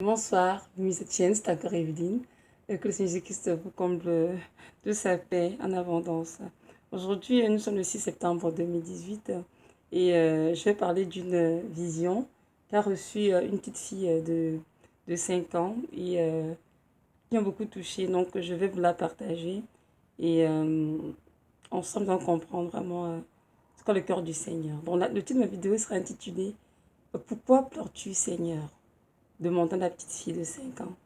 Bonsoir, musicienne, c'est encore Evelyne. Que le Seigneur Jésus-Christ vous comble de sa paix en abondance. Aujourd'hui, nous sommes le 6 septembre 2018 et je vais parler d'une vision qu'a reçue une petite fille de 5 ans et qui m'a beaucoup touchée. Donc, je vais vous la partager et ensemble, donc, comprendre vraiment ce qu'est le cœur du Seigneur. Donc, le titre de ma vidéo sera intitulé Pourquoi pleures-tu, Seigneur? Demandant la petite fille de 5 ans.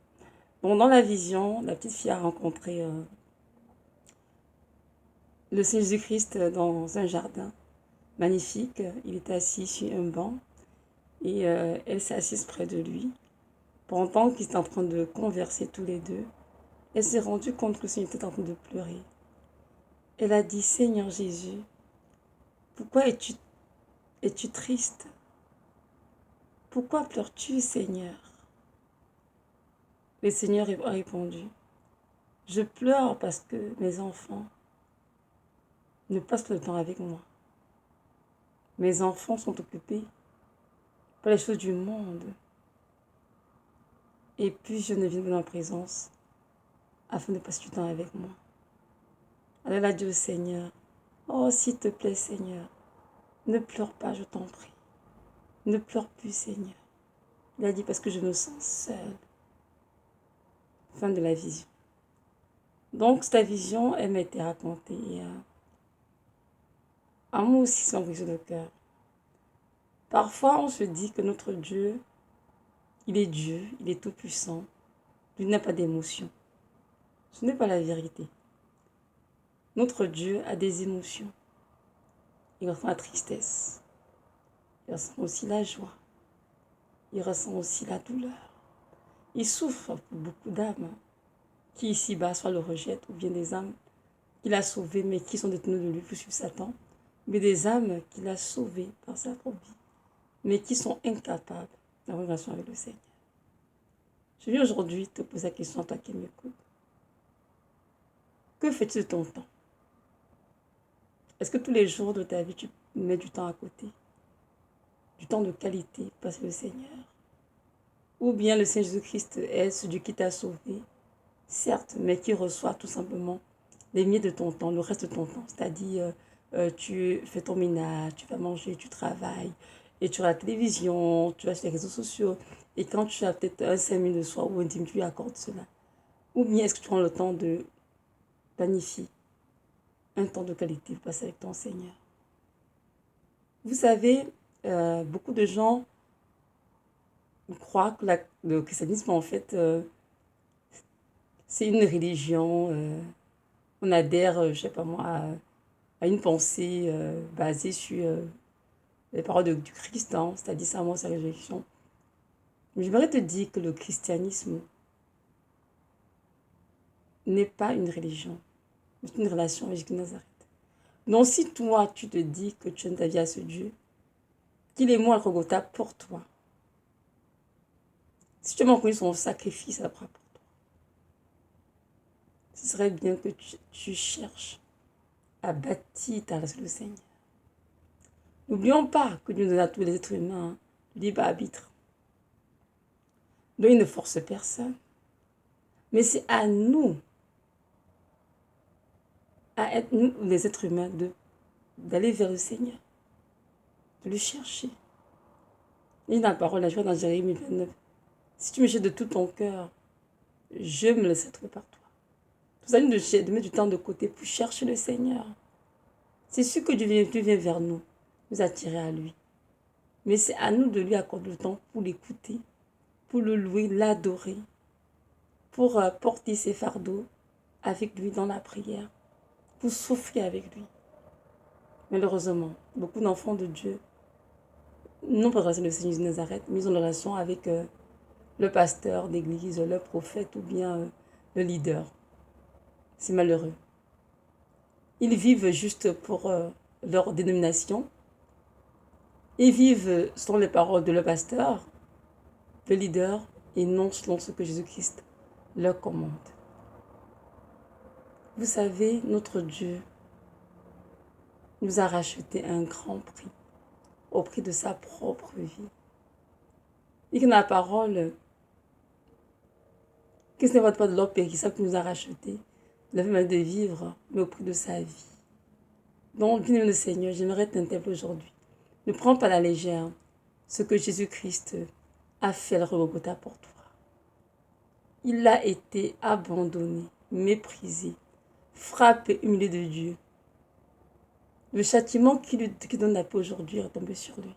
Bon, dans la vision, la petite fille a rencontré le Seigneur Jésus-Christ dans un jardin magnifique. Il était assis sur un banc et elle s'est assise près de lui. Pendant qu'ils étaient en train de converser tous les deux, elle s'est rendue compte que le Seigneur était en train de pleurer. Elle a dit, Seigneur Jésus, pourquoi es-tu triste? Pourquoi pleures-tu, Seigneur? Le Seigneur a répondu, je pleure parce que mes enfants ne passent pas le temps avec moi. Mes enfants sont occupés par les choses du monde. Et puis je ne viens de ma présence afin de passer du temps avec moi. Alors elle a dit au Seigneur, oh s'il te plaît Seigneur, ne pleure pas, je t'en prie. Ne pleure plus Seigneur. Il a dit parce que je me sens seule. Fin de la vision. Donc cette vision, elle m'a été racontée. À moi aussi, c'est brisé le cœur. Parfois, on se dit que notre Dieu, il est tout puissant. Il n'a pas d'émotion. Ce n'est pas la vérité. Notre Dieu a des émotions. Il ressent la tristesse. Il ressent aussi la joie. Il ressent aussi la douleur. Il souffre pour beaucoup d'âmes qui ici-bas soit le rejettent ou bien des âmes qu'il a sauvées mais qui sont détenues de lui pour suivre Satan, mais des âmes qu'il a sauvées par sa propre vie mais qui sont incapables d'avoir une relation avec le Seigneur. Je viens aujourd'hui te poser la question à toi qui m'écoutes. Que fais-tu de ton temps? Est-ce que tous les jours de ta vie tu mets du temps à côté? Du temps de qualité pour passer le Seigneur? Ou bien le Seigneur Jésus-Christ est celui qui t'a sauvé, certes, mais qui reçoit tout simplement les miettes de ton temps, le reste de ton temps. C'est-à-dire, tu fais ton ménage, tu vas manger, tu travailles, et tu regardes la télévision, tu vas sur les réseaux sociaux, et quand tu as peut-être un 5 minutes de soir ou un 10 minutes, tu lui accordes cela. Ou bien est-ce que tu prends le temps de planifier un temps de qualité pour passer avec ton Seigneur? Vous savez, beaucoup de gens croient que le christianisme, en fait, c'est une religion. On adhère, je ne sais pas moi, à une pensée basée sur les paroles du Christ, hein, c'est-à-dire sa mort, sa résurrection. Mais j'aimerais te dire que le christianisme n'est pas une religion, c'est une relation avec Jésus de Nazareth. Donc si toi, tu te dis que tu donnes ta vie à ce Dieu, qu'il est mort à Golgotha pour toi, si tu as reconnu son sacrifice à la croix pour toi, ce serait bien que tu cherches à bâtir ta relation avec le Seigneur. N'oublions pas que Dieu nous donne à tous les êtres humains le libre arbitre. Donc il ne force personne. Mais c'est à nous, à être nous les êtres humains, d'aller vers le Seigneur, de le chercher. Il y a la parole, la joie dans Jérémie 29. Si tu me cherches de tout ton cœur, je me laisserai trouver par toi. Nous allons de mettre du temps de côté pour chercher le Seigneur. C'est sûr que Dieu vient vers nous, nous attirer à lui. Mais c'est à nous de lui accorder le temps pour l'écouter, pour le louer, l'adorer, pour porter ses fardeaux avec lui dans la prière, pour souffrir avec lui. Malheureusement, beaucoup d'enfants de Dieu n'ont pas de relation avec le Seigneur de Nazareth, mais ils ont une relation avec le pasteur d'église, le prophète ou bien le leader. C'est malheureux. Ils vivent juste pour leur dénomination. Ils vivent selon les paroles de leur pasteur, le leader, et non selon ce que Jésus-Christ leur commande. Vous savez, notre Dieu nous a racheté un grand prix, au prix de sa propre vie. Et que dans la parole, Que ce n'est pas de l'or périssable qui nous a rachetés, de la manière de vivre, mais au prix de sa vie. Donc, bien le Seigneur, j'aimerais t'interpeller aujourd'hui. Ne prends pas à la légère ce que Jésus-Christ a fait le Golgotha pour toi. Il a été abandonné, méprisé, frappé, humilié de Dieu. Le châtiment qui donne la paix aujourd'hui est tombé sur lui.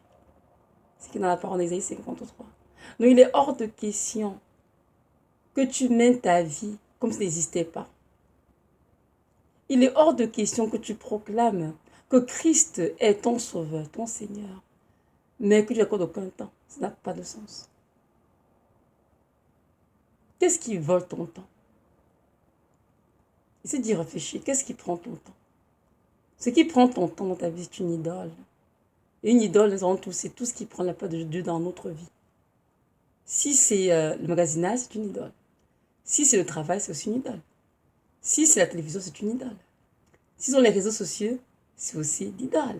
C'est qui est dans la parole d'Ésaïe 53. Donc il est hors de question que tu mènes ta vie comme si ça n'existait pas. Il est hors de question que tu proclames que Christ est ton sauveur, ton Seigneur, mais que tu n'accordes aucun temps. Ça n'a pas de sens. Qu'est-ce qui vole ton temps? Essaie d'y réfléchir. Qu'est-ce qui prend ton temps? Ce qui prend ton temps dans ta vie, c'est une idole. Et une idole, nous avons tous, c'est tout ce qui prend la place de Dieu dans notre vie. Si c'est le magasinage, c'est une idole. Si c'est le travail, c'est aussi une idole. Si c'est la télévision, c'est une idole. Si ce sont les réseaux sociaux, c'est aussi l'idole.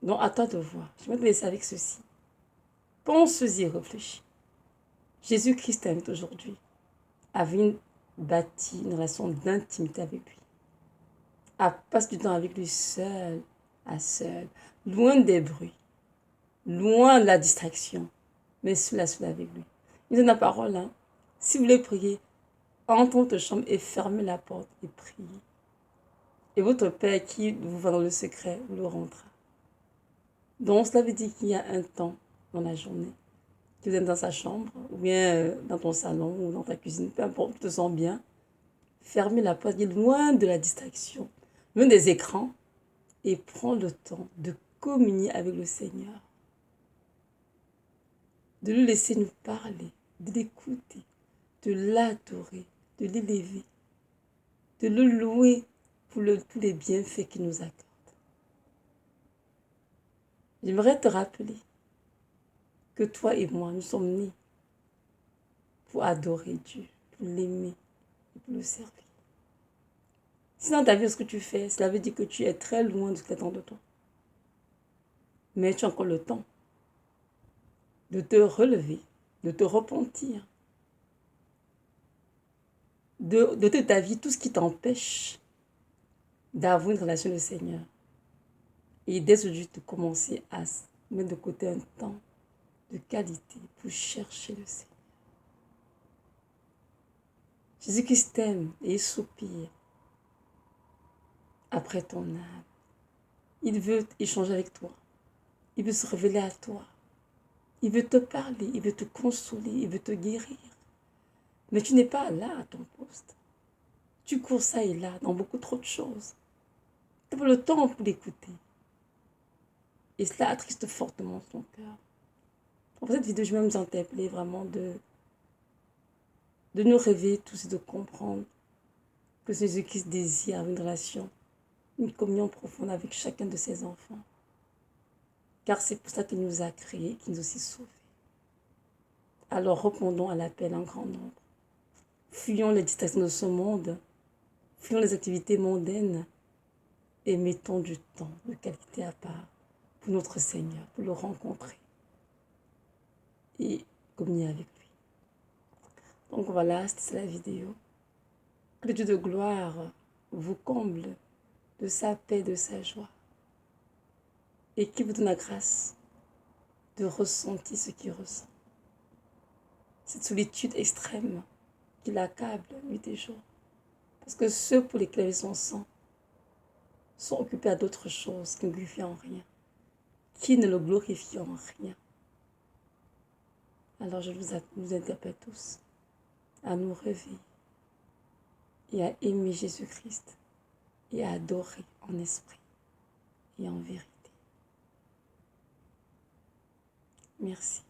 Donc, à toi de voir. Je vais te laisser avec ceci. Pense-y, réfléchis. Jésus-Christ t'invite aujourd'hui à venir bâtir une relation d'intimité avec lui. À passer du temps avec lui seul, à seul, loin des bruits, loin de la distraction, mais seul à seul avec lui. Il donne la parole, hein. Si vous voulez prier, entrez dans votre chambre et fermez la porte et priez. Et votre Père qui vous va dans le secret, vous le rendra. Donc cela veut dire qu'il y a un temps dans la journée, que vous êtes dans sa chambre, ou bien dans ton salon, ou dans ta cuisine, peu importe, tu te sens bien. Fermez la porte, loin de la distraction, loin des écrans, et prends le temps de communier avec le Seigneur. De le laisser nous parler, de l'écouter, de l'adorer, de l'élever, de le louer pour tous les bienfaits qu'il nous accorde. J'aimerais te rappeler que toi et moi, nous sommes nés pour adorer Dieu, pour l'aimer et pour le servir. Si dans ta vie, ce que tu fais, cela veut dire que tu es très loin de ce qui attend de toi. Mais tu as encore le temps de te relever, de te repentir, de ta vie tout ce qui t'empêche d'avoir une relation avec le Seigneur. Et dès aujourd'hui, de commencer à mettre de côté un temps de qualité pour chercher le Seigneur. Jésus-Christ t'aime et il soupire après ton âme. Il veut échanger avec toi. Il veut se révéler à toi. Il veut te parler, il veut te consoler, il veut te guérir. Mais tu n'es pas là à ton poste. Tu cours ça et là dans beaucoup trop de choses. Tu n'as pas le temps pour l'écouter. Et cela attriste fortement ton cœur. Pour cette vidéo, je vais nous interpeller vraiment de nous réveiller tous et de comprendre que Jésus-Christ désire une relation, une communion profonde avec chacun de ses enfants. Car c'est pour ça qu'il nous a créés, qu'il nous a aussi sauvés. Alors répondons à l'appel en grand nombre. Fuyons les distractions de ce monde, fuyons les activités mondaines et mettons du temps de qualité à part pour notre Seigneur, pour le rencontrer et communier avec lui. Donc voilà, c'était la vidéo. Que le Dieu de gloire vous comble de sa paix, de sa joie et qu'il vous donne la grâce de ressentir ce qu'il ressent. Cette solitude extrême qui l'accable nuit et jour. Parce que ceux pour lesquels son sang sont occupés à d'autres choses qui ne glorifient en rien, qui ne le glorifient en rien. Alors je vous interpelle tous à nous réveiller et à aimer Jésus-Christ et à adorer en esprit et en vérité. Merci.